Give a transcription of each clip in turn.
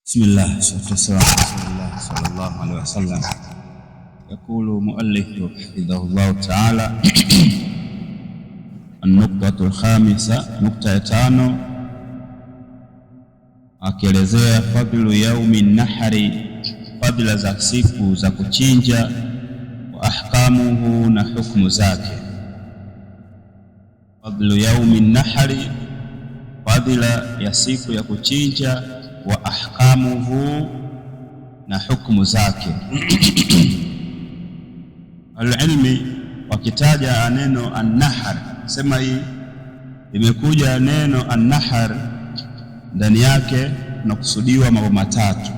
بسم الله والسلام على رسول الله صلى الله عليه وسلم. يقول مؤلف حفظه الله تعالى النقطة الخامسة، نقطة ya tano, akielezea fadhlu yaumi nahari, fadhila za siku za kuchinja, wa ahkamuhu, na hukumu zake. Fadhlu yaumi nahari, fadhila ya siku ya kuchinja, wa ahkamuhu, na hukumu zake. Al-ilmi wakitaja neno an-nahar, sema hii imekuja neno an-nahar, ndani yake tunakusudiwa mambo matatu.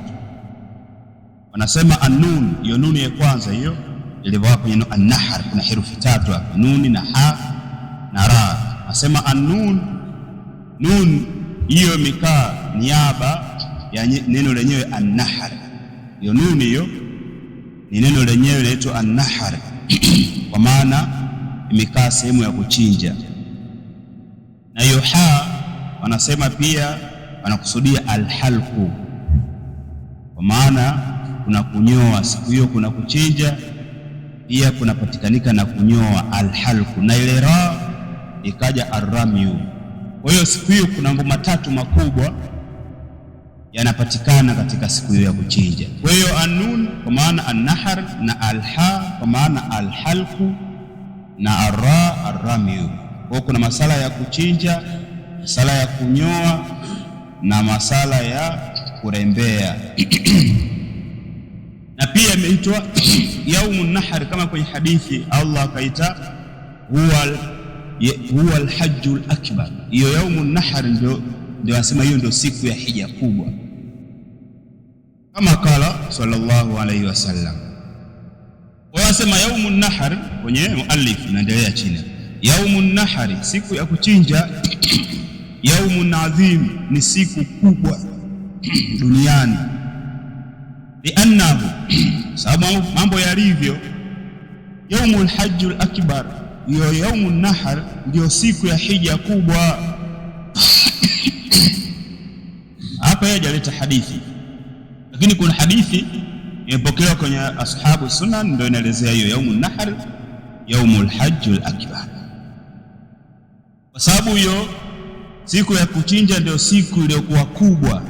Wanasema an-nun, hiyo nuni ya kwanza hiyo ilivyo kwenye neno an-nahar, kuna herufi tatu hapa, nuni na ha na ra. Wanasema an-nun, nun hiyo imekaa niaba ya neno lenyewe an-nahar. Hiyo nuni hiyo ni neno lenyewe linaitwa an-nahar kwa maana imekaa sehemu ya kuchinja. Na hiyo ha wanasema pia wanakusudia al-halqu, kwa maana kuna kunyoa siku hiyo, kuna kuchinja pia kunapatikanika na kunyoa, al-halqu. Na ile ra ikaja ar-ramyu. Kwa hiyo siku hiyo kuna mambo matatu makubwa yanapatikana katika siku hiyo ya kuchinja. Kwa hiyo an-nun kwa maana an-nahar, na al-ha kwa maana al-halqu, na ar-ra ar-ramyu. Kwa kuna masala ya kuchinja, masala ya kunyoa, na masala ya kurembea. Na pia imeitwa yaumun nahar kama kwenye hadithi Allah akaita huwa al-hajjul akbar. Hiyo yaumun nahar ndio anasema hiyo ndio siku ya hija kubwa, kama kala sallallahu alayhi wasallam. Wanasema yaumun nahar, kwenye muallif inaendelea chini, yaumun nahari, siku ya kuchinja, yaumun adhim, ni siku kubwa duniani, liannahu, sababu mambo yalivyo, yaumul hajjul akbar, hiyo yaumun nahar ndio siku ya hija kubwa. Hapa yeye hajaleta hadithi, lakini kuna hadithi imepokelewa kwenye ashabu sunan ndio inaelezea hiyo yaumun nahar, yaumul hajjul akbar, kwa sababu hiyo siku ya kuchinja ndio siku iliyokuwa kubwa.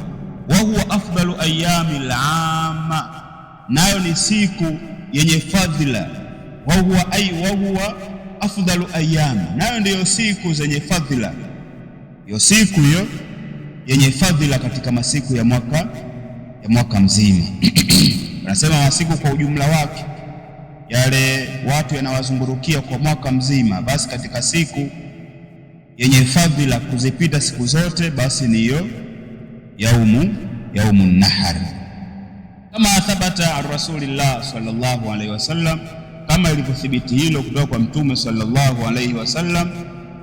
Wa huwa afdalu ayyamil amma, nayo ni siku yenye fadhila. Wa huwa afdalu ayyam, nayo ndiyo siku zenye fadhila. Hiyo siku hiyo yenye fadhila katika masiku ya mwaka mzima. Wanasema masiku kwa ujumla wake, yale watu yanawazungurukia kwa mwaka mzima, basi katika siku yenye fadhila kuzipita siku zote, basi ni hiyo yaumun nahar, kama thabata an rasulillah sallallahu alaihi wasallam, kama ilivyothibiti hilo kutoka kwa mtume sallallahu alaihi wasallam,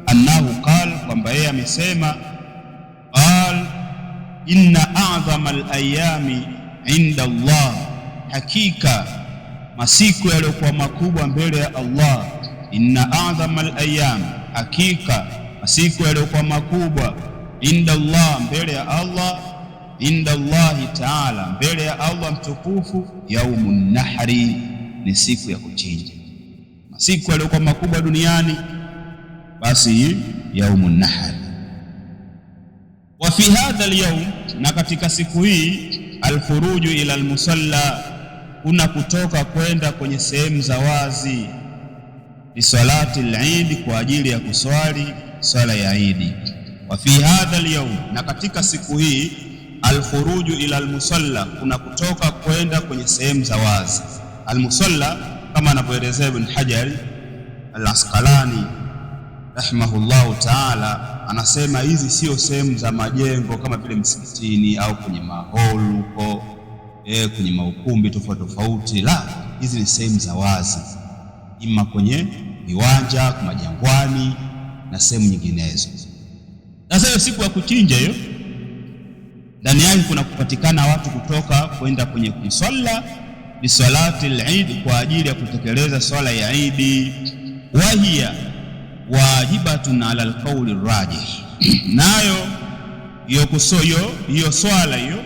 annahu qala, kwamba yeye amesema, qal inna a'zama al-ayami inda Allah, hakika masiku yaliyokuwa makubwa mbele ya Allah, inna a'zama al-ayam, hakika masiku yaliyokuwa makubwa, inda Allah, mbele ya Allah, inda Allah ta'ala, mbele ya Allah mtukufu, yaumun nahri, ni siku ya kuchinja. Masiku yaliyokuwa makubwa duniani, basi yaumun nahri. Wa fi hadha al-yawm, na katika siku hii, al-khuruju ila al-musalla, kuna kutoka kwenda kwenye sehemu za wazi, li salati al-eid, kwa ajili ya kuswali swala ya Eid. Wa fi hadha al-yawm, na katika siku hii, al-khuruju ila al-musalla, kuna kutoka kwenda kwenye sehemu za wazi. Al-musalla kama anavyoelezea Ibn Hajar al-Asqalani rahimahullahu ta'ala, anasema hizi sio sehemu za majengo kama vile msikitini au kwenye mahol huko, kwenye maukumbi tofauti tofauti. La, hizi ni sehemu za wazi, ima kwenye viwanja, kwa jangwani na sehemu nyinginezo. Sasa hiyo siku ya kuchinja hiyo, ndani yake kuna kupatikana watu kutoka kwenda kwenye kusalla bi salati al-Eid, kwa ajili ya kutekeleza swala ya Eid. Wahia wajibatun ala al-qawli rajih, nayo hiyo swala hiyo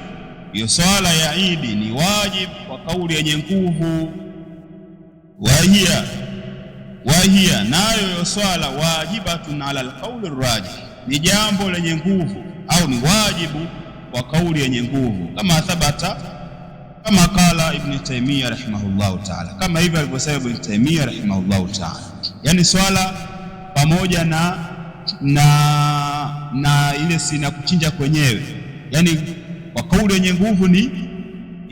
hiyo swala ya Idi ni wajib kwa kauli yenye nguvu. Wahia nayo hiyo swala wajibatun ala alqauli rajih, ni jambo lenye nguvu au ni wajibu kwa kauli yenye nguvu, kama thabata, kama kala Ibn Taymiyyah rahimahullahu ta'ala, kama hivyo alivyosema Ibn Taymiyyah rahimahullahu ta'ala. Yani swala pamoja na ile sina kuchinja kwenyewe, yani kwa kauli yenye nguvu ni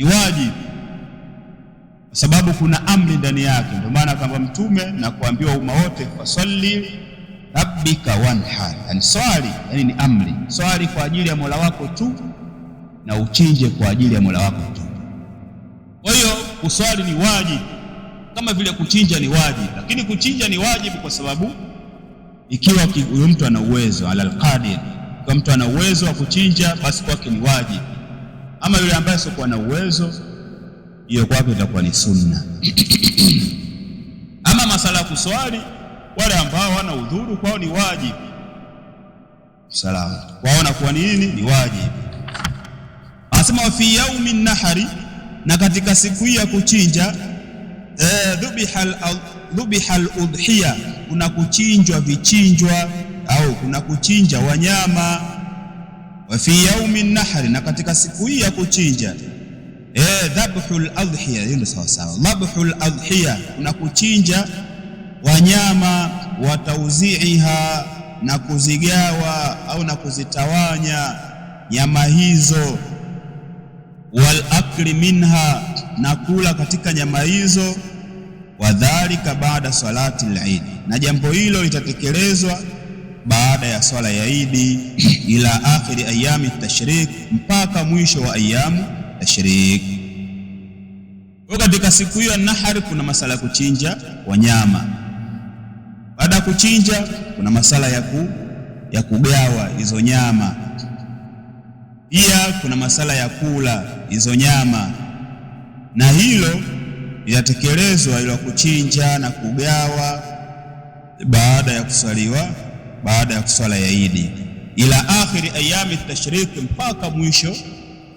wajibu, kwa sababu kuna amri ndani yake. Ndio maana kama Mtume na kuambiwa umma wote, fasalli rabbika wanhar, yani swali, yani ni amri, swali kwa ajili ya Mola wako tu na uchinje kwa ajili ya Mola wako tu. Kwa hiyo kuswali ni wajibu kama vile kuchinja ni wajibu, lakini kuchinja ni wajibu kwa sababu ikiwa huyo mtu ana uwezo, ala alqadir, kwa mtu ana uwezo wa kuchinja, basi kwake ni wajibu. Ama yule ambaye sio na uwezo, hiyo kwake itakuwa ni sunna. Ama masala ya kuswali, wale ambao wana udhuru kwao ni wajibu, salama waona kwa nini ni wajibu. Anasema wa fi yaumi nahari, na katika siku hii ya kuchinja, dhubihal udhiya, kuna kuchinjwa vichinjwa au kuna kuchinja wanyama. Wa fi yaumi nahari, na katika siku hii ya kuchinja, dhabhul adhiya, hiyo ndio sawa sawa, dhabhul adhiya, kuna kuchinja wanyama, wa tauzi'iha, na kuzigawa au na kuzitawanya nyama hizo, wal akli minha, na kula katika nyama hizo, wadhalika baada salati al-Eid, na jambo hilo litatekelezwa baada ya swala ya Idi, ila akhiri ayami tashrik, mpaka mwisho wa ayamu tashrik. Kwa katika siku hiyo nahari kuna masala ya kuchinja wanyama. Baada ya kuchinja kuna masala ya kugawa hizo nyama, pia kuna masala ya kula hizo nyama, na hilo litatekelezwa ila kuchinja na kugawa baada ya kuswala ya Idi, ila akhiri ayami tashrik, mpaka mwisho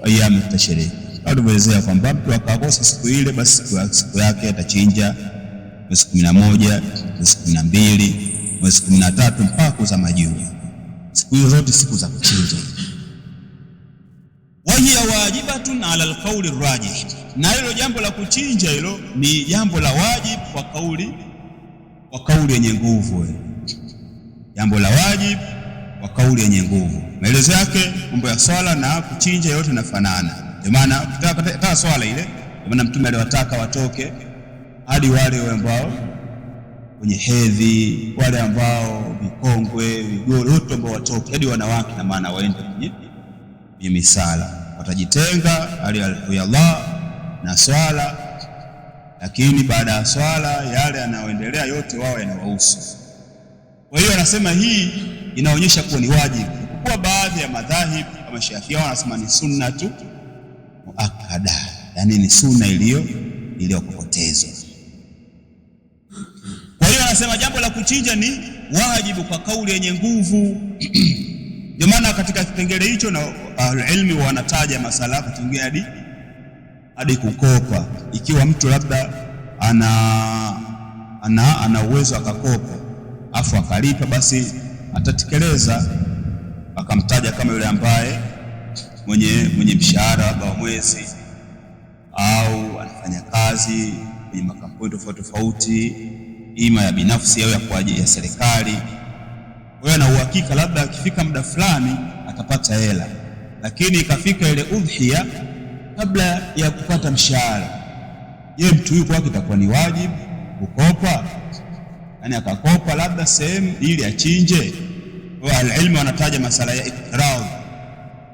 wa ayami tashrik. Tumeelezea kwamba mtu akakosa siku ile, basi siku yake atachinja mwezi 11, mwezi 12, mwezi 13 mpaka kuzama jua. Siku hizo zote siku za kuchinja. Wa hiya wajibatun ala alqauli rajih, na hilo jambo la kuchinja hilo ni jambo la wajibu kwa kauli yenye nguvu. Jambo la wajibu kwa kauli yenye nguvu. Maelezo yake, mambo ya swala na kuchinja yote yanafanana. Ndio maana ukitaka swala ile, ndio maana Mtume aliwataka watoke hadi wale ambao wenye hedhi, wale ambao vikongwe, vigoro, wote ambao watoke hadi wanawake, na maana waende kwenye misala, watajitenga hali ya Allah na swala, lakini baada ya swala yale yanayoendelea yote wao yanawahusu. Kwa hiyo anasema hii inaonyesha kuwa ni wajibu, kwa baadhi ya madhahib kama Shafi'i wanasema ni sunna tu muakkada, yani ni sunna iliyokokotezwa. Kwa hiyo anasema jambo la kuchinja ni wajibu kwa kauli yenye nguvu. Ndio maana katika kipengele hicho na ilmi wanataja masala kutingia hadi kukopa. Ikiwa mtu labda ana uwezo akakopa afu akalipa, basi atatekeleza. Akamtaja kama yule ambaye mwenye mshahara wa mwezi au anafanya kazi kwenye makampuni tofauti, ima ya binafsi au ya kwa ajili ya serikali. Wewe ana uhakika labda akifika muda fulani atapata hela, lakini ikafika ile udhiya kabla ya kupata mshahara, yeye mtu huyu kwake itakuwa ni wajibu kukopa, yani akakopa labda sehemu ili achinje. Kwa alilmu wanataja masala ya iqrar,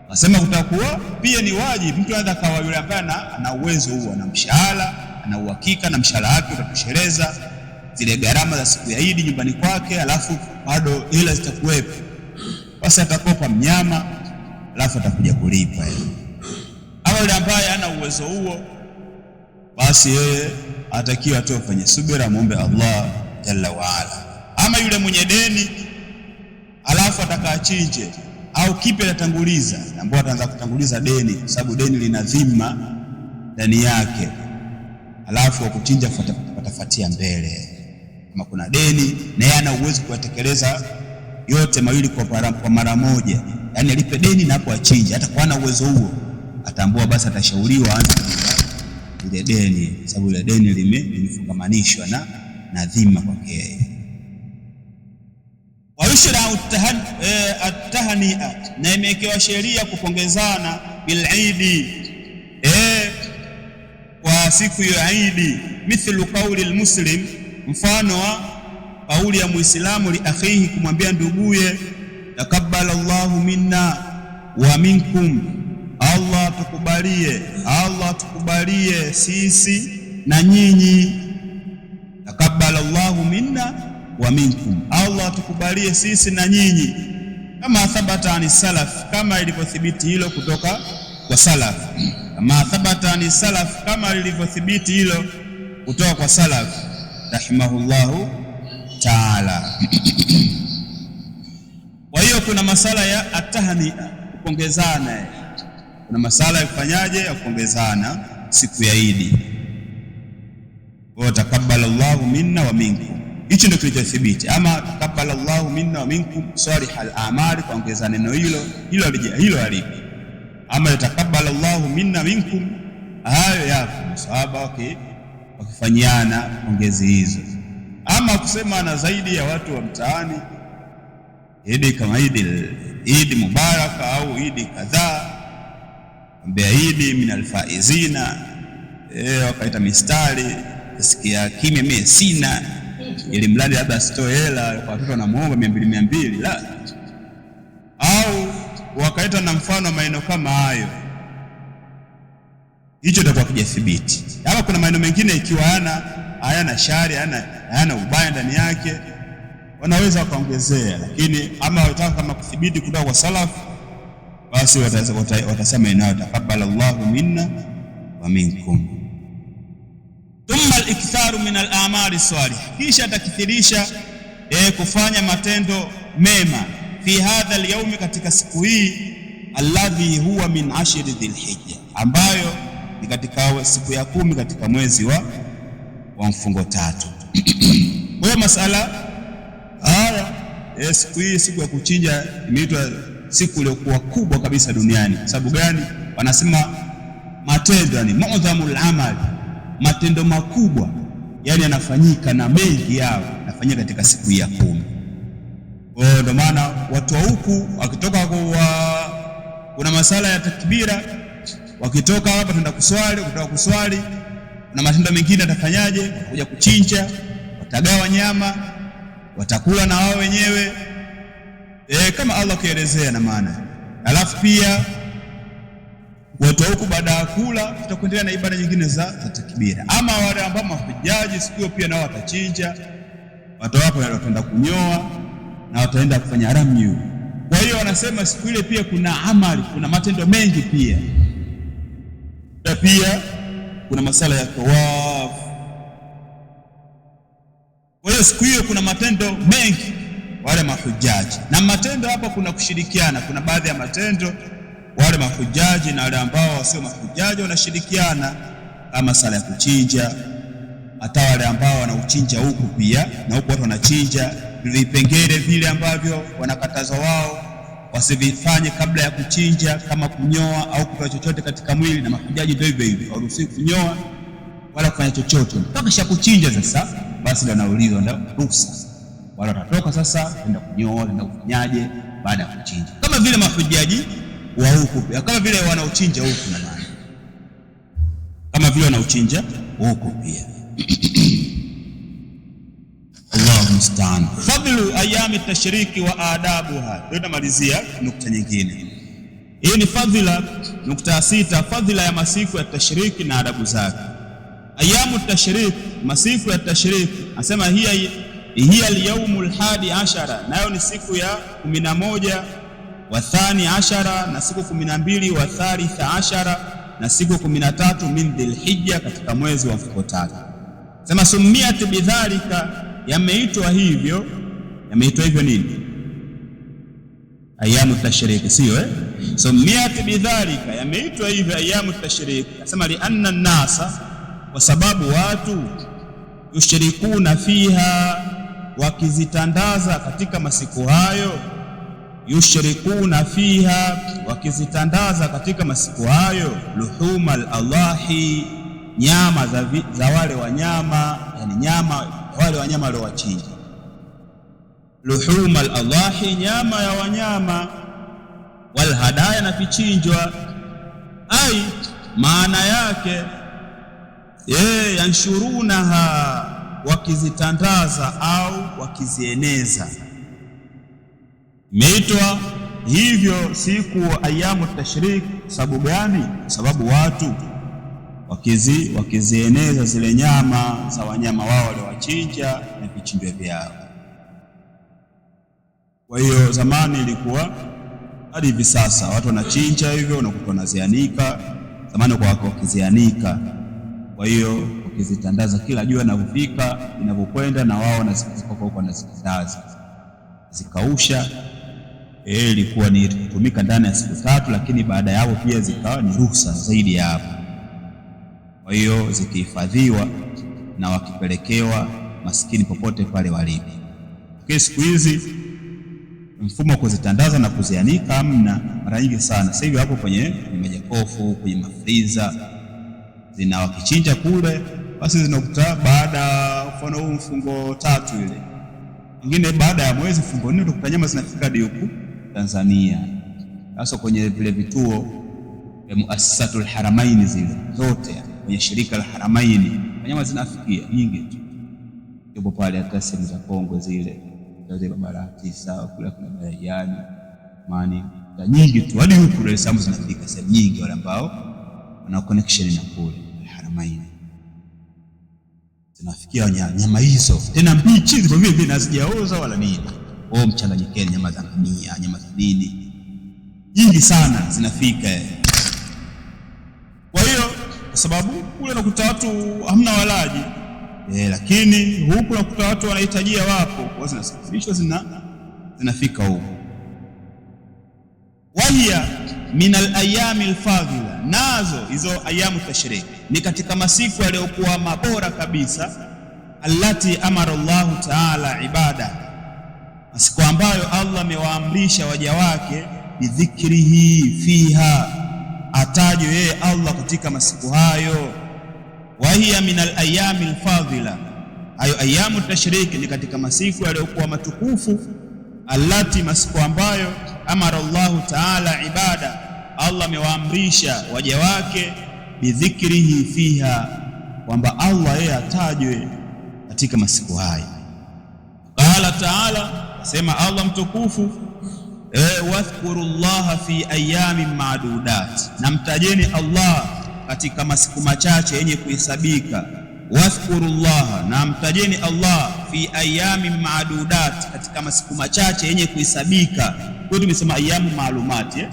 nasema kutakuwa pia ni wajibu. Mtu anaweza kawa yule ambaye ana uwezo huo, ana mshahara, ana uhakika na mshahara wake utatosheleza zile gharama za siku ya Idi nyumbani kwake, alafu bado hela zitakuwepo, basi atakopa mnyama alafu atakuja kulipa. Ama yule ambaye hana uwezo huo, basi yeye atakiwa tu afanye subira, muombe Allah jalla wa ala. Ama yule mwenye deni alafu atakaachinje, au kipi atatanguliza? Ambao ataanza kutanguliza deni, kwa sababu deni lina dhima ndani yake, alafu wa kuchinja watafuatia mbele. Kama kuna deni na yeye ana uwezo kuyatekeleza yote mawili kwa mara moja, yani alipe deni na hapo achinje, hata kwa ana uwezo huo, atambua basi atashauriwa aanze ile deni, sababu ile deni limefungamanishwa na dhima kwake. Wa yushra at-tahni'a, na imewekewa sheria kupongezana bil Eid, kwa siku ya Eid. Mithlu qawli al-muslim, mfano wa kauli ya Muislamu li akhihi, kumwambia nduguye, takabbala Allahu minna wa minkum, Allah tukubalie sisi na nyinyi. Takabbala Allahu minna wa minkum, Allah tukubalie sisi na nyinyi. Kama thabata ani salaf, kama ilivyothibiti hilo kutoka kwa salaf. Kama thabata ani salaf, kama ilivyothibiti hilo kutoka kwa salaf rahimahullahu taala. Kwa hiyo kuna masala ya atahnia, kupongezana. Kuna masala ya kufanyaje, ya kupongezana siku ya Eid. Wa takabbala Allahu minna wa minkum, hicho ndio kilichothibiti. Ama takabbala Allahu minna wa minkum salihal a'mali, kuongeza neno hilo halipi. Ama takabbala Allahu minna minkum, hayo yapo sahaba wakifanyiana pongezi hizo. Ama kusema na zaidi ya watu wa mtaani, Eid kama Eid mubaraka au Eid kadhaa, ambia Eid min alfaizina, wakaita mistari, sikia kimya, mimi sina, ili mradi labda sitoe hela kwa watoto wanamuomba 200 la, au wakaita na mfano maneno kama hayo, hicho ndio kujathibiti. Ama kuna maneno mengine ikiwa hayana shari, hayana ubaya ndani yake, wanaweza wakaongezea, lakini ama wataka kama kuthibiti kutoka kwa salaf, basi watasema inao takabbala Allahu minna wa minkum. Thumma al-iktharu min al-a'mali salih, kisha atakithirisha kufanya matendo mema fi hadha al-yawm, katika siku hii, alladhi huwa min ashri dhil-hijja, ambayo ni katika siku ya 10 katika mwezi wa mfungo 3. Kwa hiyo masala haya, siku hii, siku ya kuchinja, imeitwa siku iliyokuwa kubwa kabisa duniani. Sababu gani? Wanasema matendo, yani mu'dhamul amal, matendo makubwa yani yanafanyika na mengi yao yanafanyika katika siku hii ya 10. Ndio maana watu wa huku wakitoka kuna masala ya takbira, wakitoka hapa tunaenda kuswali, kutoka kuswali na matendo mengine atafanyaje? Watakuja kuchinja, watagawa nyama, watakula na wao wenyewe, kama Allah kielezea na maana. Alafu pia watu huku baada ya kula tutakuendelea na ibada nyingine za takbira. Ama wale ambao mahujaji siku hiyo pia nao watachinja, watu wako wataenda kunyoa na wataenda kufanya ramyu. Kwa hiyo wanasema siku ile pia kuna amali, kuna matendo mengi pia. Pia kuna masala ya tawaf. Kwa hiyo siku hiyo kuna matendo mengi wale mahujaji, na matendo hapa kuna kushirikiana. Kuna baadhi ya matendo wale mahujaji na wale ambao wasio mahujaji wanashirikiana, kama sala ya kuchinja. Hata wale ambao wanauchinja huku pia na huku watu wanachinja, vipengele vile ambavyo wanakatazwa wao wasivifanye kabla ya kuchinja, kama kunyoa au kutoa chochote katika mwili. Na mahujaji ndio hivyo, hawaruhusiwi kunyoa wala kufanya chochote mpaka kisha kuchinja. Sasa basi ndio wanaulizwa, ndio ruhusa, wala watatoka sasa kwenda kunyoa, kwenda kufanyaje baada ya kuchinja, kama vile mahujaji wa huku pia, kama vile wanaochinja huku, na maana kama vile wanauchinja huku pia. Allahu musta'an. Fadlu ayami tashriki wa adabuha, ndio tunamalizia nukta nyingine. Hii ni fadhila, nukta ya 6, fadhila ya masiku ya tashriki na adabu zake. Ayamu tashrik, masiku ya tashriki, anasema hiya al-yawmul 11, nayo ni siku ya 11, wa thani ashara, na siku 12, wa thalitha ashara, na siku 13 min dhil-hijja, katika mwezi wa mfungo 3. Sema sumiyat bidhalika, yameitwa hivyo nini? ayamu tashrik, sio so miati bidhalika, yameitwa hivi ayamu tashrik. Nasema li anna nasa, kwa sababu watu yushrikuna fiha, wakizitandaza katika masiku hayo, yushrikuna fiha, wakizitandaza katika masiku hayo, luhuma al-Allahi, nyama za wale wanyama, yani nyama wale wanyama waliowachinja. Luhuma al-Allahi, nyama ya wanyama, wal hadaya, na vichinjwa. Ai, maana yake yanshurunaha, wakizitandaza au wakizieneza. Imeitwa hivyo siku ayamu tashrik. Sababu gani? Sababu watu wakizieneza zile nyama za wanyama wao waliowachinja na vichinjwa vyao. Kwa hiyo zamani ilikuwa, hadi hivi sasa watu wanachinja hivyo, unakuta wanazianika. Zamani kwa wakizianika, kwa hiyo wakizitandaza kila jua linapofika, inapokwenda na wao wanazitandaza, zikausha. Ilikuwa ni kutumika ndani ya siku 3, lakini baada ya hapo pia zikawa ni ruhusa zaidi ya hapo. Kwa hiyo zikihifadhiwa na wakipelekewa maskini popote pale walipo. Kwa siku hizi mfumo wa kuzitandaza na kuzianika hamna mara nyingi sana. Sasa hivi hapo kwenye majokofu, kwenye mafriza, zina wakichinja kule, basi zinakuta baada, mfano huu mfungo 3 ile, nyingine baada ya mwezi mfungo 4 utakuta nyama zinafika hadi huku Tanzania. Sasa kwenye vile vituo vya Muassasatul Haramaini zile zote, kwenye shirika la Haramaini, nyama zinafikia nyingi tu. Yupo pale hata sehemu za Kongo zile barabara 9 kule kuna Bariadi mani na nyingi tu, hadi huku Dar es Salaam zinafika sehemu nyingi, wale ambao wana connection na kule Haramaini zinafikia nyama hizo, tena mbichi ziko vile hazijaoza wala nini. Mchanganyikeni nyama za ngamia, nyama za nini, nyingi sana zinafika. Kwa hiyo kwa sababu kule nakuta watu hamna walaji, lakini huku nakuta watu wanahitajia, wapo, kwa zinasafirishwa zinafika huko. Wahiya min al-ayami al-fadhila, nazo hizo ayamu tashrik ni katika masiku yaliyokuwa mabora kabisa. Allati amara Allahu ta'ala ibada, masiku ambayo Allah amewaamrisha waja wake bidhikrihi fiha, atajwe yeye Allah katika masiku hayo. Wa hiya min al-ayami al-fadhila, ayo ayamu tashrik ni katika masiku yaliyokuwa matukufu. Allati, masiku ambayo amara Allahu ta'ala ibada, Allah amewaamrisha waja wake bidhikrihi fiha, kwamba Allah yeye atajwe katika masiku hayo. Qala ta'ala, sema Allah mtukufu, wadhkurullaha fi ayamin ma'dudat, na mtajeni Allah katika masiku machache yenye kuhesabika. Wadhkurullaha, na mtajeni Allah fi ayamin ma'dudat, katika masiku machache yenye kuhesabika. Kwa tumesema ayamu maalumati,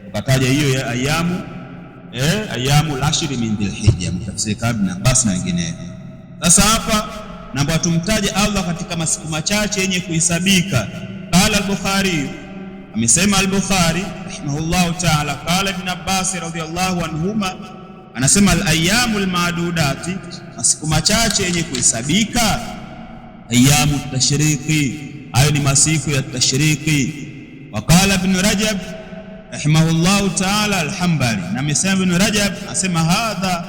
ukataja hiyo ya ayamu al-ashri min dhilhijja, mtafsiri kabla basi na wengine. Sasa hapa naomba tumtaje Allah katika masiku machache yenye kuhesabika. Qala al-Bukhari, amesema al-Bukhari rahimahullahu ta'ala, qala Ibn Abbas radhiyallahu anhuma, anasema al-ayamul ma'dudati, masiku machache yenye kuhesabika, ayamu tashriki, hayo ni masiku ya tashriki. Wa qala Ibn Rajab rahimahullahu ta'ala al-Hanbali, na amesema Ibn Rajab, asema hadha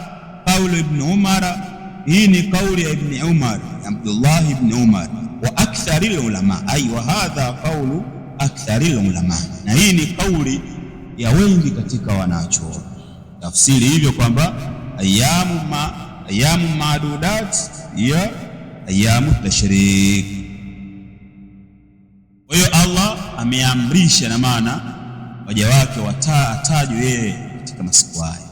qawlu Ibn Umar, hii ni kauli ya Ibn Umar, Abdullah ibn Umar, wa akthari ulama, ay wa hadha qawlu akthari ulama, na hii ni kauli ya wengi katika wanachuoni. Tafsiri hivyo kwamba ayamu ma'dudat ya ayamu tashrik. Kwa hiyo Allah ameamrisha, na maana waja wake watajwe yeye katika masiku haya.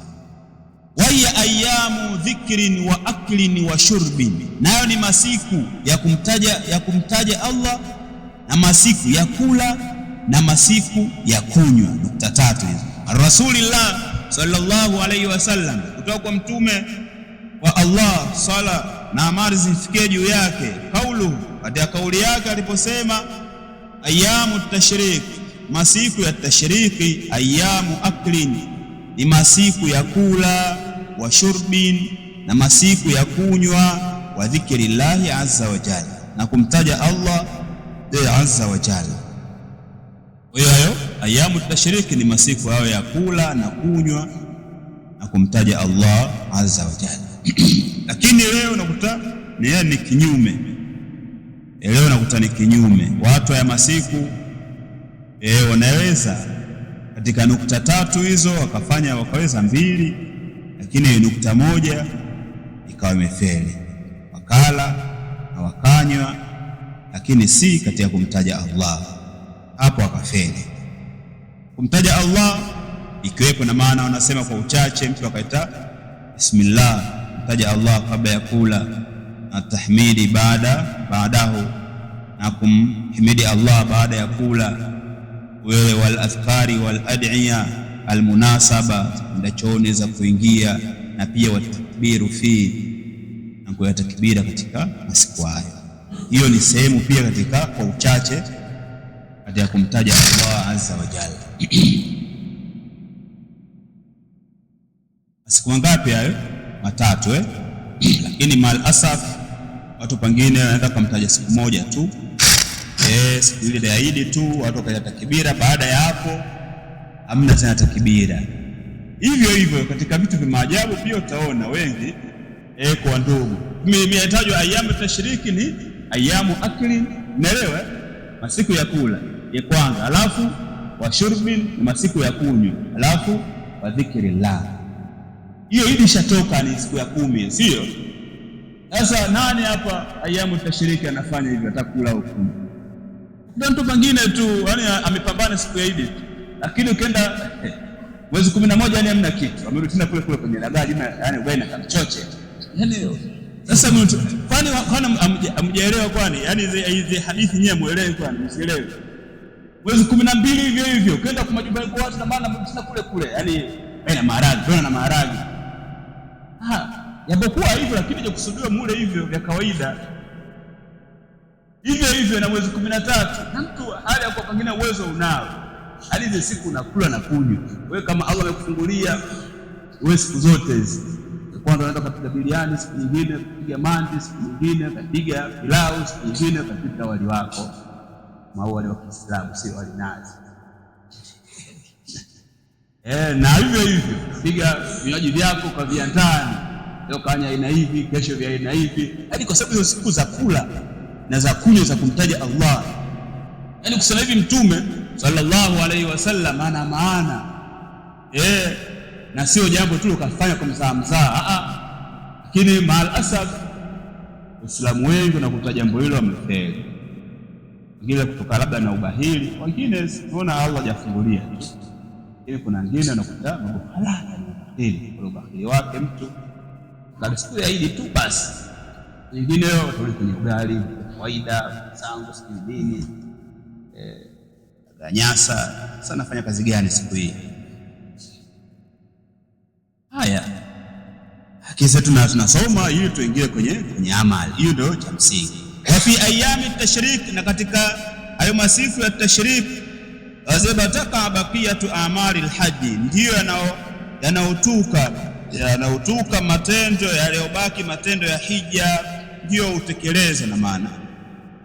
Waya ayamu dhikrin wa aklin wa shurbin, nayo ni masiku ya kumtaja Allah, na masiku ya kula na masiku ya kunywa. Nukta 3 hizo. Rasulullah sallallahu alayhi wasallam, kutoka kwa mtume wa Allah, sala na amani zimfikie juu yake, kaulu, katika kauli yake aliposema ayamu tashriq, masiku ya tashriki, ayamu aklin, ni masiku ya kula, wa shurbin, na masiku ya kunywa, wa dhikrillahi azza wa jalla, na kumtaja Allah azza wa jalla. Kwa hiyo ayamu tashriki ni masiku hayo ya kula na kunywa na kumtaja Allah azza wa jalla. Lakini leo nakuta ni kinyume. Leo nakuta ni kinyume. Watu ya masiku wanaweza katika nukta tatu hizo wakaweza mbili, lakini nukta moja ikawa imefeli. Wakala na wakanywa, lakini si katika kumtaja Allah, hapo wakafeli. Kumtaja Allah ikiwepo na maana, wanasema kwa uchache mtu akaita bismillah, kumtaja Allah kabla ya kula, na tahmidi baadahu, na kumhimidi Allah baada ya kula, wewe wal adhkari wal ad'iya al munasaba, ndio chooni za kuingia, na pia watakbiru fi, na kuyatakbira katika masiku hayo. Hiyo ni sehemu pia katika kwa uchache katika kumtaja Allah azza wa jalla. Masiku mangapi hayo? Matatu lakini mal asaf watu pengine wanaenda kumtaja siku moja tu, siku ile ya Eid tu watu wakaja takbira, baada ya hapo hamna tena takbira. Hivyo hivyo katika vitu vya maajabu pia utaona wengi kwa ndugu, imetajwa ayamu tashriki ni ayamu akli, unaelewa, masiku ya kula ya kwanza, alafu wa shurbin, masiku ya kunywa, alafu wa dhikrillah. Hiyo hili shatoka ni siku ya 10, sio? Sasa nani hapa ayamu tashriki anafanya hivyo, atakula huko? Ndio mtu mwingine tu, yani amepambana siku ya Eid, lakini ukienda mwezi 11 yani hamna kitu, amerudi tena kule kwenye lagaji, yani ugaina kamchoche. Yani sasa mtu kwani amjaelewa? Kwani yani hizi hadithi nyewe muelewe? Kwani msielewe? Mwezi 12 hivyo hivyo ukienda kwa majumba kwa watu, na maana mtuna kule yani na maharagi na maharagi. Yapokuwa hivyo, lakini je kusudiwa mule hivyo vya kawaida hivyo hivyo. Na mwezi 13 na mtu hali ya kwa pengine uwezo unao, hali hizo siku unakula na kunywa, wewe kama Allah amekufungulia wewe siku zote hizi, kwanza unaenda kupiga biriani, siku nyingine kupiga mandi, siku nyingine kupiga pilau, siku nyingine kupiga wali wako wale wa Kiislamu, si wali nazi. Na hivyo hivyo piga vinywaji vyako kwa viandani, leo kanya aina hivi, kesho vya aina hivi, hadi kwa sababu hizo siku za kula na za kunywa za kumtaja Allah. Yani kusema hivi Mtume sallallahu alaihi wasallam ana maana na sio jambo tu ukafanya kwa mzaa. Lakini maal asaf Waislamu wengi na kuta jambo hilo wamefeli, wengine kutoka labda na ubahili, wengine tunaona Allah hajafungulia. Ili kuna wengine wanakuta mambo halali ili kwa ubahili wake mtu na siku ya Eid tu basi, wengine watu kwenye ugali kawaida sangu siku nini ganyasa. Sasa nafanya kazi gani siku hii? Haya, kisa tunasoma ili tuingie kwenye amali. Hiyo ndio cha msingi. Wa fi ayami tashrik, na katika hayo masiku ya tashrik, wazibataka baqiyatu amali alhaji, ndio yanaotuka matendo yaliyobaki, matendo ya hija ndio utekeleza, na maana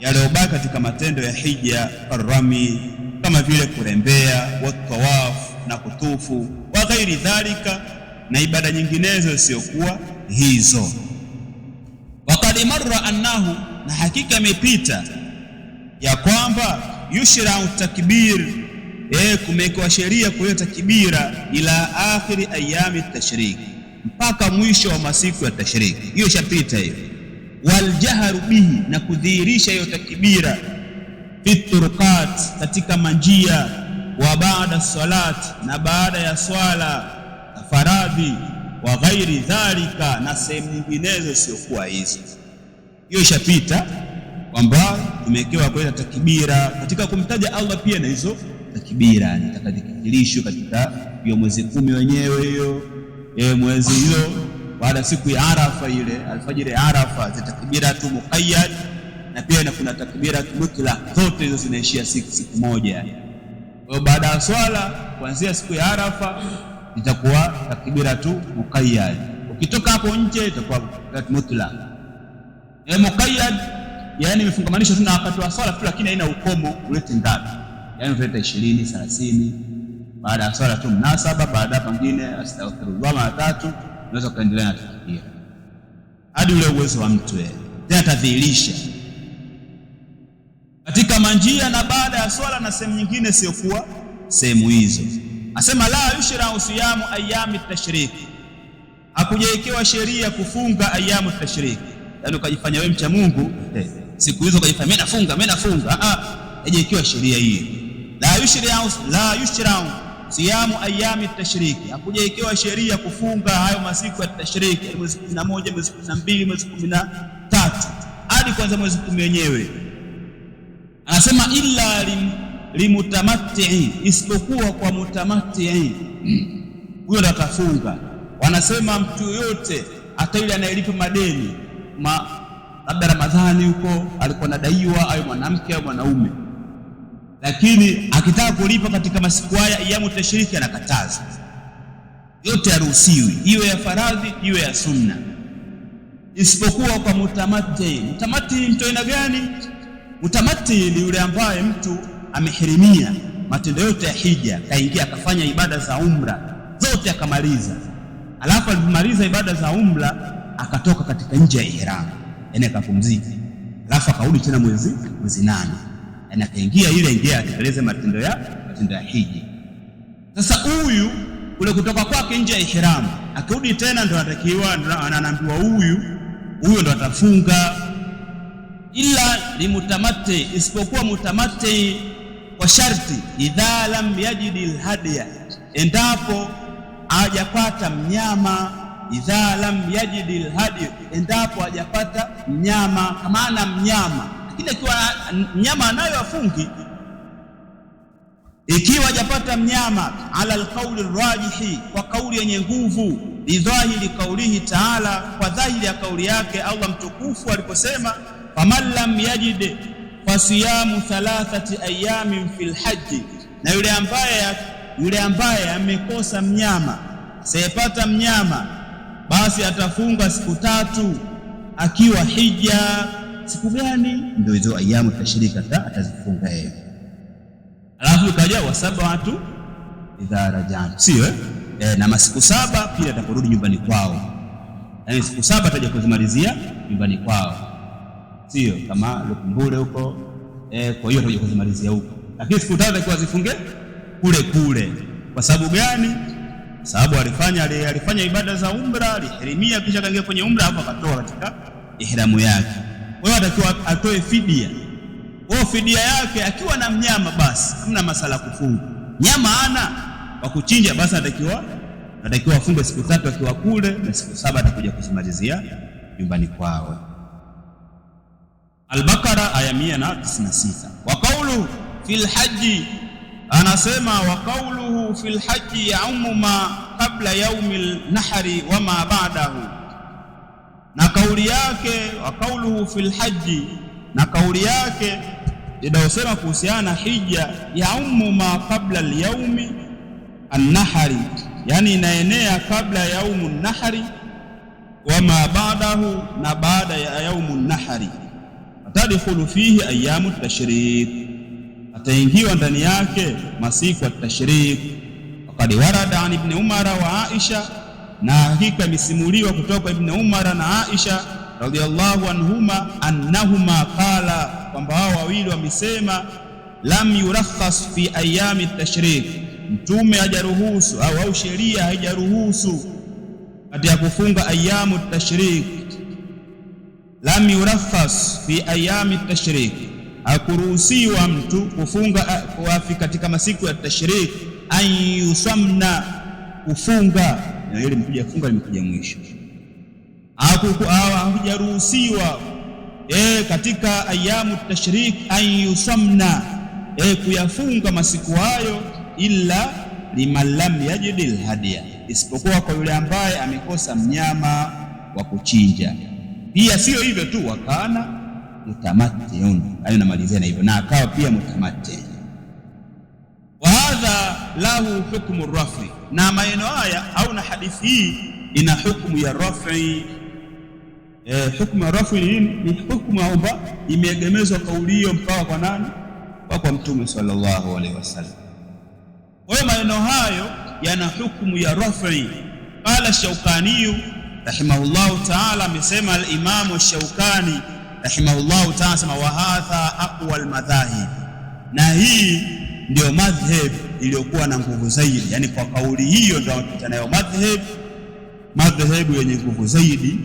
yaliyobaki katika matendo ya hija, karami, kama vile kurembea, wa tawaf na kutufu, wa ghairi dhalika, na ibada nyinginezo siokuwa hizo. Waqad marra annahu, na hakika imepita ya kwamba yushra'u takbir, kumekuwa sheria kuleta takbira ila akhiri ayami tashrik, mpaka mwisho wa masiku ya tashrik. Hiyo shapita hiyo. Wal jahru bihi, na kudhihirisha hiyo takbira, fi turuqat, katika manjia, wa baada salat, na baada ya swala faradhi, wa ghairi dhalika, na sehemu nyinginezo siokuwa hizo. Hiyo shapita kwamba tumewekewa kuleta takbira katika kumtaja Allah pia, na hizo takbira nitakadhikirishwa katika hiyo mwezi 10 wenyewe hiyo mwezi hiyo, baada siku ya Arafa ile alfajiri ya Arafa, za takbira tu muqayyad na pia kuna takbira mutlaq, zote hizo zinaishia siku moja. Kwa baada ya swala kuanzia siku ya Arafa itakuwa takbira tu muqayyad, ukitoka hapo nje itakuwa mutlaq. Muqayyad yani imefungamanisha tu na wakati wa swala tu, lakini haina ukomo ulete ngapi, yani uleta 20 30, baada ya swala tu mnasaba, baada pengine astaghfirullah mara 3, unaweza kuendelea na takbira hadi ule uwezo wa mtu yeye tena atadhihirisha katika manjia na baada ya swala na sehemu nyingine sio kuwa sehemu hizo. Asema la yushra'u siyamu ayami tashrik, hakujawekewa sheria kufunga ayamu tashrik, yani ukajifanya wewe mcha Mungu siku hizo ukajifanya mimi nafunga haijawekewa sheria hiyo. La yushra'u siyamu ayami tashrik, hakujawekewa sheria kufunga hayo masiku ya tashrik, mwezi 11, mwezi 12, mwezi 13 hadi kwanza mwezi 10 wenyewe. Anasema illa limutamatti, isipokuwa kwa mutamatti, huyo ndo atafunga. Wanasema mtu yote hata yule anayelipa madeni labda Ramadhani huko alikuwa anadaiwa, au mwanamke au mwanaume, lakini akitaka kulipa katika masiku haya ayamu tashriki anakataza, yote haruhusiwi, iwe ya faradhi iwe ya sunna, isipokuwa kwa mutamatti. Mutamatti mtu aina gani? Mutamatti ni yule ambaye mtu amehirimia matendo yote ya hija, kaingia akafanya ibada za umra zote akamaliza, alafu alipomaliza ibada za umra akatoka katika nje ya ihram, yani akapumzika, alafu akarudi tena mwezi 8, yani akaingia ile atekeleze matendo ya hija. Sasa huyu ule kutoka kwake nje ya ihram akirudi tena ndo anatakiwa, anaambiwa huyu ndo atafunga. Illa limutamatti, isipokuwa mutamatti kwa sharti idha lam yajidil hadiya, endapo hajapata mnyama. Idha lam yajidil hadiya, endapo hajapata mnyama, kama ana mnyama lakini ikiwa mnyama anayo afungi. Ikiwa hajapata mnyama, ala alqauli rajihi, kwa kauli yenye nguvu, lidhahiri kaulihi taala, kwa dhahiri ya kauli yake Allah mtukufu aliposema faman lam yajid fasiyamu 3 ayamin fil haji, na yule ambaye amekosa mnyama, asiyepata mnyama, basi atafunga siku 3 akiwa hija. Siku gani? Ndio hizo ayamu tashrika atazifunga yeye. Alafu ikaja wasabatu idha raja'tu, sio na masiku 7 pia ataporudi nyumbani kwao, yani siku 7 ataje kuzimalizia nyumbani kwao, sio kama Lukumbule huko kwa hiyo ataje kuzimalizia huko, lakini siku 3 atakuwa zifunge kule. Kwa sababu gani? Sababu alifanya ibada za umra, alihirimia, kisha kaingia kwenye umra, hapo akatoa katika ihramu yake. Kwa hiyo atakiwa atoe fidia. Kwa fidia yake akiwa na mnyama, basi hamna masala kufunga. Nyama ana wa kuchinja, basi atakiwa afunge siku 3 akiwa kule, na siku 7 atakuja kuzimalizia nyumbani kwao. Al-Baqara aya 196. Wa qawlu fil haji, anasema wa qawluhu fil haji yaumu ma qabla yaumil nahri wa ma ba'dahu, na kauli yake wa qawluhu fil haji, na kauli yake inayosema kuhusiana na hija yaumu ma qabla al-yaumi an-nahri, yani inaenea kabla yaumu an-nahri wa ma ba'dahu, na baada ya yaumu an-nahri. Atadkhulu fihi ayamu tashrik, ataingiwa ndani yake masiku ya tashrik. Waqad warada an ibn Umar wa Aisha, na hakika imesimuliwa kutoka ibn Umar na Aisha radhiyallahu anhuma annahuma qala, kwamba hao wawili wamesema lam yurakhas fi ayami tashrik, mtume hajaruhusu au sheria haijaruhusu katika kufunga ayamu tashrik. Lam yurakhas fi ayami tashrik, hakuruhusiwa mtu kufunga kuafi katika masiku ya tashrik, an yusamna, kufunga, na ile mkuja kufunga limekuja mwisho. Hakujaruhusiwa katika ayamu tashrik an yusamna, kuyafunga masiku hayo, illa liman lam yajidil hadiya, isipokuwa kwa yule ambaye amekosa mnyama wa kuchinja. Pia sio hivyo tu, wakana mutamatti'un, hayo namalizia na hivyo, na akawa pia mutamatti. Wa hadha lahu hukmu rafi, na maneno haya au na hadithi hii ina hukumu ya rafi. Hukumu ya rafi ni hukumu kwamba imeegemezwa kauli hiyo mpaka kwa nani? Kwa Mtume sallallahu alaihi wasallam. Kwa hiyo maneno hayo yana hukumu ya rafi. Qala Shaukani rahimahullahu ta'ala, amesema al-Imam Shaukani rahimahullahu ta'ala, sema wa hadha aqwa al-madhahib, na hii ndio madhhab iliyokuwa na nguvu zaidi. Yani kwa kauli hiyo ndio tutanayo madhhabu yenye nguvu zaidi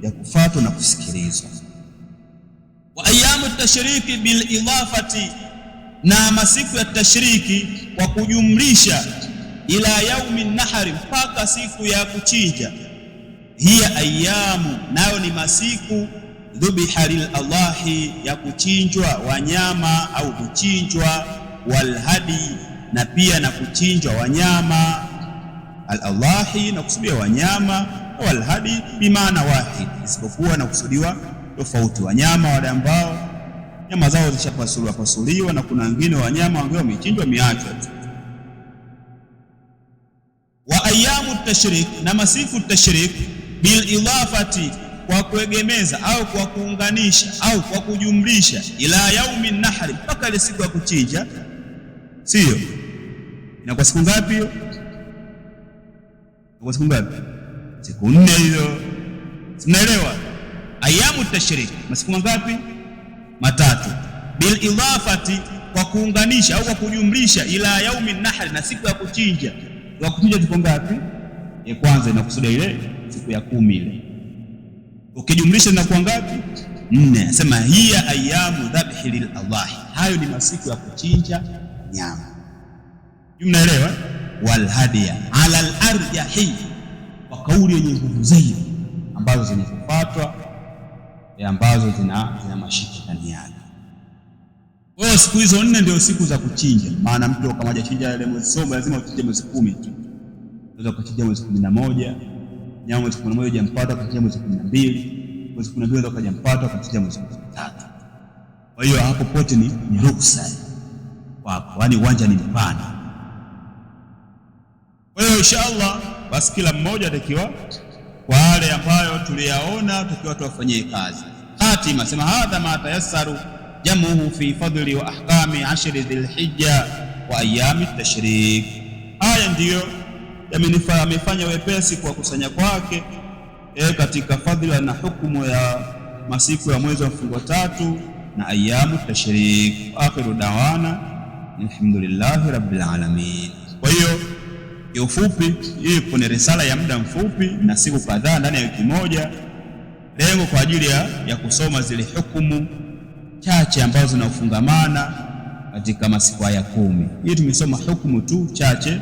ya kufuatwa na kusikilizwa. Wa ayamu tashriki bil idafati, na masiku ya tashriki kwa kujumlisha, ila yaumi nahari, mpaka siku ya kuchinja. Hiya ayamu, nayo ni masiku dhubiha lil Allahi, ya kuchinjwa wanyama au kuchinjwa, wal hadi, na pia na kuchinjwa wanyama. Al Allahi na kusudia wanyama, wal hadi bimaana wahid, isipokuwa na kusudiwa tofauti. Wanyama wale ambao nyama zao zishapasuliwa, na kuna wengine wanyama ambao wamechinjwa miachwa tu. Wa ayamu tashrik, na masiku tashrik bil idafati, kwa kuegemeza au kwa kuunganisha au kwa kujumlisha, ila yaumi nahri, mpaka ile siku ya kuchinja. Sio inakuwa siku ngapi hiyo? Kwa siku ngapi? Siku 4 hizo, unaelewa? Ayamu tashrik, masiku ngapi? 3. Bil idafati, kwa kuunganisha au kwa kujumlisha, ila yaumi nahri, na siku ya kuchinja. Kwa kuchinja siku ngapi? Ya kwanza inakusudia ile siku ya 10 ile, ukijumlisha inakuwa ngapi? 4. Sema hiya ayamu dhabhi lil Allah, hayo ni masiku ya kuchinja nyama. Mnaelewa? Wal hadiya ala al arjahi, kwa kauli yenye nguvu zaidi, ambazo zinafuatwa, ambazo zina mashiko ndani yake. Kwa hiyo siku hizo 4 ndio siku za kuchinja. Maana mtu kama hajachinja ile mwezi Soba lazima uchinje mwezi 10 tu. Unaweza kuchinja mwezi 11, nyama mwezi 11 hujampata kuchinja mwezi 12, mwezi 12 unaweza kujampata kuchinja mwezi 13. Kwa hiyo hapo pote ni ruksa wako, yani uwanja ni mpana. Kwa hiyo inshallah basi kila mmoja atakiwa kwa wale ambayo tuliyaona tukiwa tuwafanyie kazi. Hatima sema hadha ma tayassaru jamuhu fi fadli wa ahkami 10 dhilhijja wa ayami tashrik. Haya ndiyo yamefanya wepesi kwa kusanya kwake katika fadhila na hukumu ya masiku ya mwezi wa mfungo 3 na ayamu tashrik. Akhiru dawana alhamdulillahi rabbil alamin. Kwa hiyo ufupi hii kuna risala ya muda mfupi na siku kadhaa ndani ya wiki moja, lengo kwa ajili ya kusoma zile hukumu chache ambazo zinafungamana katika masiku haya 10. Hii tumesoma hukumu tu chache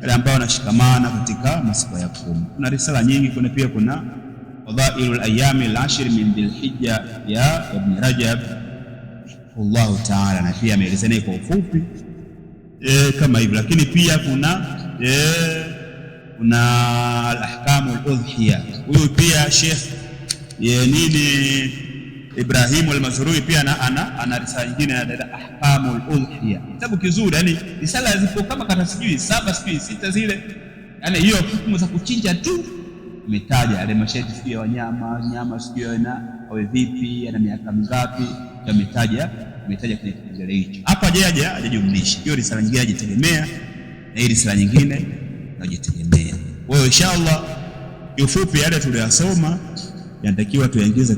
yale ambayo yanashikamana katika masiku haya 10. Kuna risala nyingi, kuna pia kuna fadhailul ayami al-ashr min dhilhijja ya Ibn Rajab Allahu ta'ala, na pia ameelezea kwa ufupi kama hivyo. Lakini pia kuna al-ahkamu al-udhiya, huyu pia Sheikh Ibrahim al-Mazrui pia ana risala nyingine ya ahkamu al-udhiya, kitabu kizuri. Yani risala zipo kama kata sijui 7 sijui 6 zile, yani hiyo hukumu za kuchinja tu imetaja yale masharti sijui ya nyama sijui na awe vipi, ana miaka mingapi, ametaja kwenye kipengele hicho. Hapa hajajumlisha hiyo risala nyingine, ajitegemea na hii risala nyingine najitegemea. Kwa hiyo inshallah kiufupi yale tuliyosoma yanatakiwa tuyaingize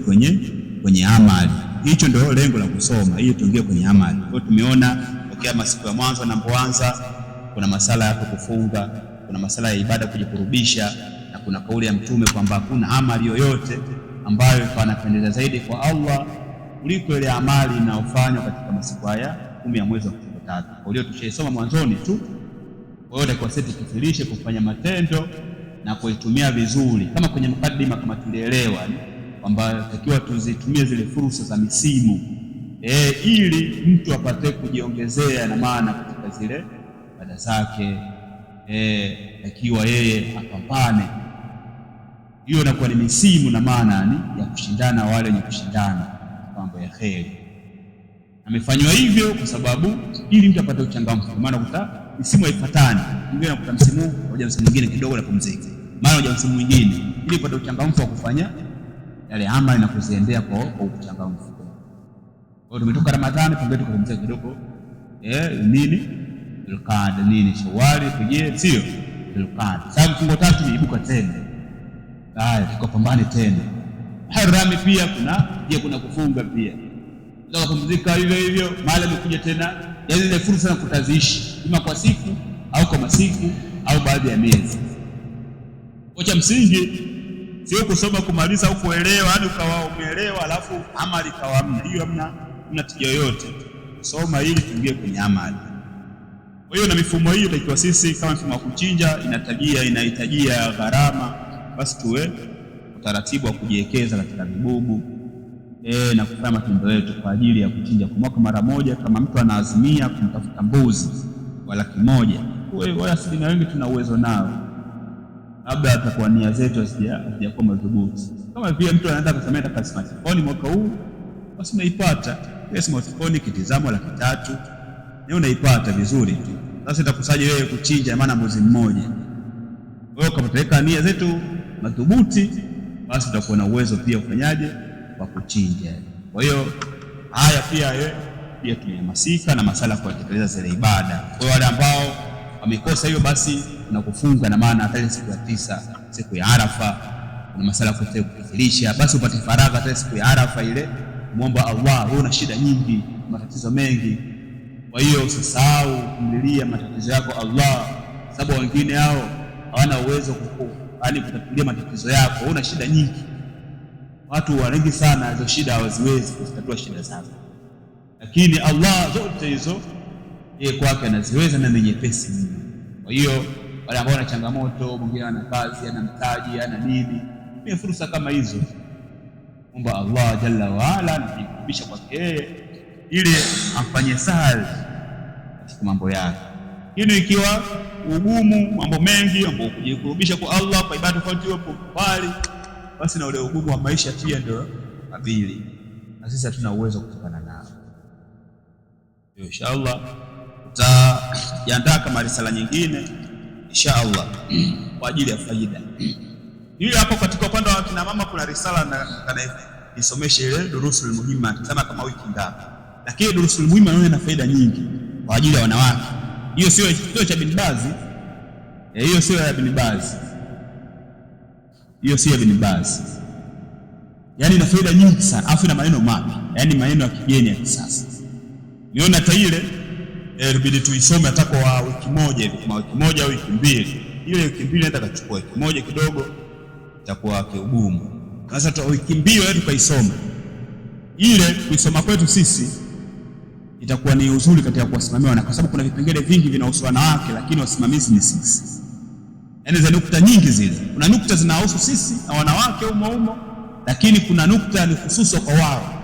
kwenye amali. Hicho ndio lengo la kusoma, hii tuingie kwenye amali. Kwa hiyo tumeona tokea masiku ya mwanzo anapoanza kuna masala ya kufunga, kuna masala ya ibada kujikurubisha, na kuna kauli ya Mtume kwamba hakuna amali yoyote ambayo inapendeza zaidi kwa Allah kuliko ile amali inayofanywa katika masiku haya 10 ya mwezi wa mfungo 3. Kwa hiyo tushaisoma mwanzoni tu. Kwa hiyo takiwa sisi tufikirishe kufanya matendo na kuitumia vizuri, kama kwenye mukadima kama tulielewa kwamba takiwa tuzitumie zile fursa za misimu ili mtu apate kujiongezea na maana katika zile ibada zake, takiwa yeye apambane. Hiyo inakuwa ni misimu na maana ya kushindana wale wenye kushindana mambo ya kheri. Amefanywa hivyo kwa sababu ili mtu apate uchangamfu, maana kuta msimu haifuatani, mwingine anakuta msimu moja, msimu mwingine kidogo na pumzika, maana moja msimu mwingine, ili upate uchangamfu wa kufanya yale amali na kuziendea kwa uchangamfu. Kwa hiyo tumetoka Ramadhani, pengine tukapumzika kidogo, nini Dhulqaada, nini Shawwal, tuje sio Dhulqaada, sababu fungo tatu iibuka tena, haya tukapambane tena. Harami pia kuna kufunga pia, ndio kupumzika hivyo hivyo, mara imekuja tena, yaani ile fursa na kutaziishi ima kwa siku au kwa masiku au baadhi ya miezi. Kwa cha msingi sio kusoma kumaliza au kuelewa hadi ukawa umeelewa alafu amali ikawa hamna, hiyo hamna tija yoyote. Soma ili tuingie kwenye amali. Kwa hiyo na mifumo hiyo ikiwa sisi kama mfumo wa kuchinja inahitajia gharama, basi tuwe utaratibu wa kujiwekeza katika vibubu na kufanya matendo yetu kwa ajili ya kuchinja kwa mwaka mara moja. Kama mtu anaazimia kumtafuta mbuzi wa 100,000, wewe asilimia wengi tuna uwezo nao, labda atakuwa nia zetu hazijakuwa madhubuti. Kama vile mtu anaanza kusema nataka smartphone mwaka huu, basi unaipata ile smartphone kitizamo 300,000 na unaipata vizuri tu. Sasa itakusaje wewe kuchinja maana mbuzi mmoja? Wewe kama tutaweka nia zetu madhubuti, basi tutakuwa na uwezo pia ufanyaje wa kuchinja. Kwa hiyo haya pia tumehamasika na masala kwa kutekeleza zile ibada. Kwa hiyo wale ambao wamekosa hiyo, basi na kufunga, na maana hata siku ya 9 siku ya Arafa kuna masala kwa kufikirisha, basi upate faragha hata siku ya Arafa ile, muomba Allah, wewe una shida nyingi, matatizo mengi. Kwa hiyo usisahau kumlilia matatizo yako Allah, sababu wengine hao hawana uwezo kutatulia matatizo yako. Wewe una shida nyingi, watu wengi sana hizo shida hawaziwezi kuzitatua shida zao, lakini Allah zote hizo yeye kwake anaziweza na ni nyepesi mno. Kwa hiyo wale ambao wana changamoto, mwingine ana kazi, ana mtaji, ana nini, ni fursa kama hizo, omba Allah jalla wa ala na kukurubisha kwake yeye ili amfanyie sahali katika mambo yake. Hili ikiwa ugumu, mambo mengi ambapo kujikurubisha kwa Allah kwa ibada tofauti hapo mbali, basi na ule ugumu wa maisha pia ndio kabili, na sisi hatuna uwezo kutokana nao. Inshallah tutajiandaa kama risala nyingine inshallah kwa ajili ya faida hii. Hapo katika upande wa kina mama kuna risala na nisomeshe ile durusul muhimma, kama wiki ngapi, lakini durusul muhimma ina faida nyingi kwa ajili ya wanawake. Hiyo sio cha Ibn Baz, hiyo sio ya Ibn Baz, hiyo sio ya Ibn Baz. Yaani ina faida nyingi sana, afu na maneno mapya, yaani maneno ya kigeni ya kisasa. Niona hata ile ilibidi tuisome hata kwa wiki moja hivi, kama wiki moja au wiki mbili. Ile wiki mbili nataka kuchukua wiki moja kidogo, itakuwa kiugumu. Sasa tu wiki mbili wewe tukaisoma. Ile kuisoma kwetu sisi itakuwa ni uzuri katika kuwasimamia wanawake, kwa sababu kuna vipengele vingi vinahusu wanawake, lakini wasimamizi ni sisi. Yaani za nukta nyingi zile, kuna nukta zinahusu sisi na wanawake umo, lakini kuna nukta ni hususi kwa wao,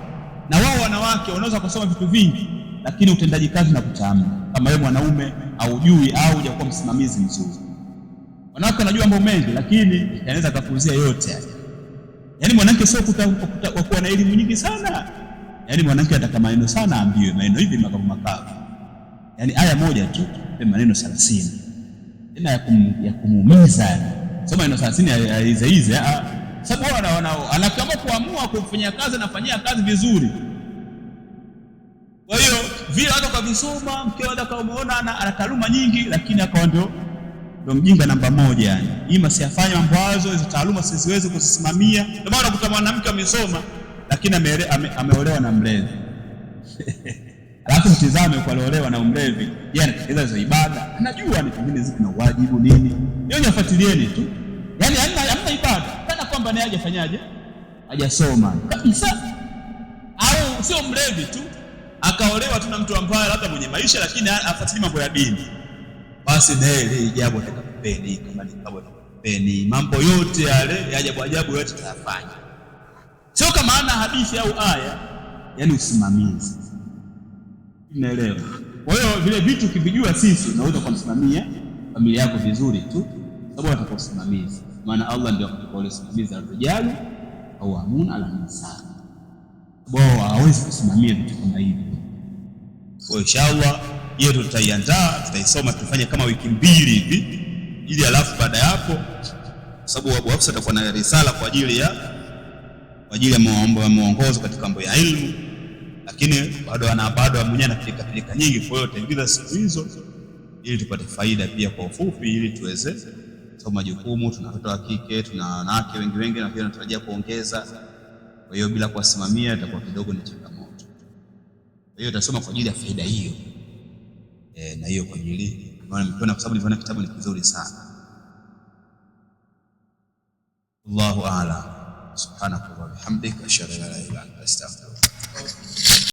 na wao wanawake wanaweza kusoma vitu vingi, lakini utendaji kazi na kutaamua. Kama wewe mwanaume haujui au hujakuwa msimamizi mzuri, wanawake wanajua mambo mengi, lakini yanaweza kukuzia yote haya. Yaani mwanamke sio kuwa na elimu nyingi sana, yaani mwanamke ataka maneno sana, ambiwe maneno hivi makavu, yaani aya moja tu maneno 30 tena ya kumuumiza. Soma maneno 30 hizi sababu anakamua kuamua kumfanyia kazi na fanyia kazi vizuri. Kwa hiyo vile hata kwa visoma mkeo hata umeona ana taaluma nyingi, lakini akawa ndio mjinga namba 1. Yani ima siyafanya mambo hayo, hizo taaluma siziwezi kuzisimamia. Ndio maana unakuta mwanamke amesoma lakini ameolewa na mlevi. Alafu mtizame kwa aliolewa na mlevi, yeye anatekeleza hizo ibada, anajua ni pengine zipi na wajibu nini. Yeye nyafuatilieni tu, yani hamna ibada kana kwamba naye hajafanyaje, hajasoma kabisa. Au sio mlevi tu akaolewa tu na mtu ambaye labda mwenye maisha, lakini afuatilie mambo ya dini, basi naye ile ijabu atakupeni, kama ni kama atakupeni mambo yote yale ya ajabu yote atafanya. Sio kama ana hadithi au aya, yani usimamizi. Unaelewa? Kwa hiyo vile vitu ukivijua sisi unaweza kumsimamia familia yako vizuri tu, sababu unataka usimamizi. Maana Allah ndio akatukua usimamizi wa rijali au amuna ala nisa. wao hawezi kusimamia vitu kama hivi. Kwa inshallah hiyo tutaiandaa, tutaisoma, tufanye kama wiki 2 hivi, ili alafu baada ya hapo, sababu Abu Hafsa atakuwa na risala kwa ajili ya muongozo katika mambo ya ilmu, lakini bado mwenyewe anapilika nyingi. Kwa hiyo tutaingiza siku hizo ili tupate faida pia kwa ufupi, ili tuweze kusoma jukumu. Tuna watoto wa kike, tuna wanawake wengi na pia tunatarajia kuongeza. Kwa hiyo bila kuwasimamia itakuwa kidogo ni changamoto. Kwa hiyo tutasoma kwa ajili ya faida hiyo, na hiyo kwa ajili kwa sababu niliona kitabu ni kizuri sana. Allahu a'lam. Subhanaka wa bihamdika ashhadu an la ilaha illa anta astaghfiruka.